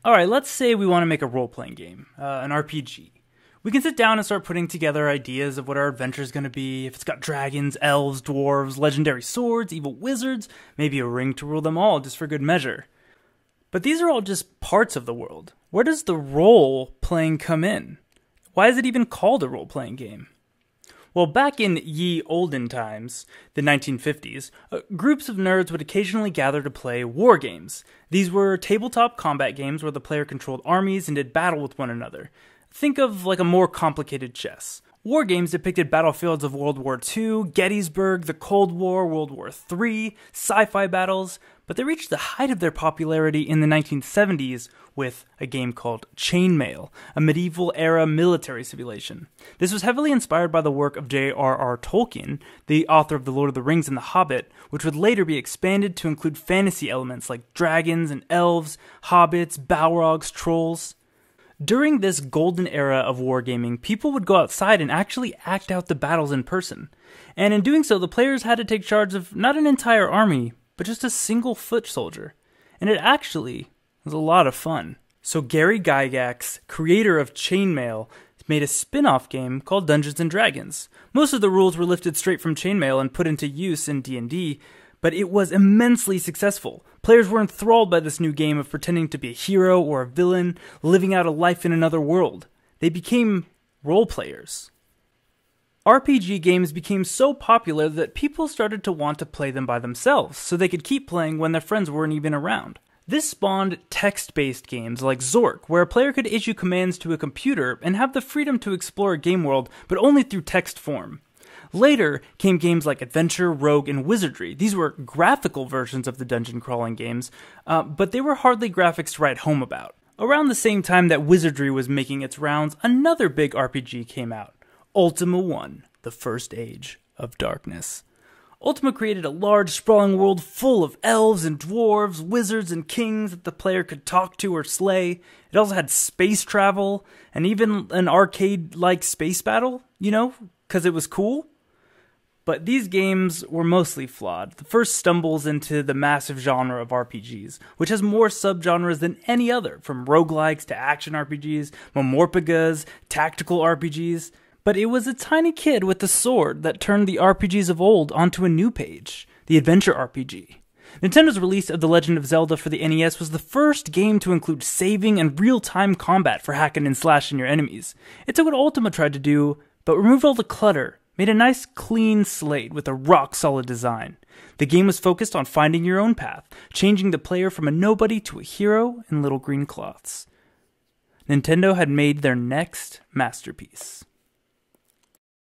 Alright, let's say we want to make a role-playing game, an RPG. We can sit down and start putting together ideas of what our adventure is going to be. If it's got dragons, elves, dwarves, legendary swords, evil wizards, maybe a ring to rule them all just for good measure. But these are all just parts of the world. Where does the role-playing come in? Why is it even called a role-playing game? Well, back in ye olden times, the 1950s, groups of nerds would occasionally gather to play war games. These were tabletop combat games where the player controlled armies and did battle with one another. Think of like a more complicated chess. War games depicted battlefields of World War II, Gettysburg, the Cold War, World War III, sci-fi battles, but they reached the height of their popularity in the 1970s with a game called Chainmail, a medieval-era military simulation. This was heavily inspired by the work of J.R.R. Tolkien, the author of The Lord of the Rings and The Hobbit, which would later be expanded to include fantasy elements like dragons and elves, hobbits, balrogs, trolls. During this golden era of wargaming, people would go outside and actually act out the battles in person. And in doing so, the players had to take charge of not an entire army, but just a single foot soldier. And it actually was a lot of fun. So Gary Gygax, creator of Chainmail, made a spin-off game called Dungeons & Dragons. Most of the rules were lifted straight from Chainmail and put into use in D&D, but it was immensely successful. Players were enthralled by this new game of pretending to be a hero or a villain, living out a life in another world. They became role players. RPG games became so popular that people started to want to play them by themselves, so they could keep playing when their friends weren't even around. This spawned text-based games like Zork, where a player could issue commands to a computer and have the freedom to explore a game world, but only through text form. Later came games like Adventure, Rogue, and Wizardry. These were graphical versions of the dungeon crawling games, but they were hardly graphics to write home about. Around the same time that Wizardry was making its rounds, another big RPG came out, Ultima 1, The First Age of Darkness. Ultima created a large, sprawling world full of elves and dwarves, wizards and kings that the player could talk to or slay. It also had space travel, and even an arcade-like space battle, because it was cool. But these games were mostly flawed. The first stumbles into the massive genre of RPGs, which has more subgenres than any other, from roguelikes to action RPGs, MMORPGs, tactical RPGs. But it was a tiny kid with a sword that turned the RPGs of old onto a new page, the adventure RPG. Nintendo's release of The Legend of Zelda for the NES was the first game to include saving and real-time combat for hacking and slashing your enemies. It took what Ultima tried to do, but removed all the clutter, made a nice clean slate with a rock-solid design. The game was focused on finding your own path, changing the player from a nobody to a hero in little green cloths. Nintendo had made their next masterpiece.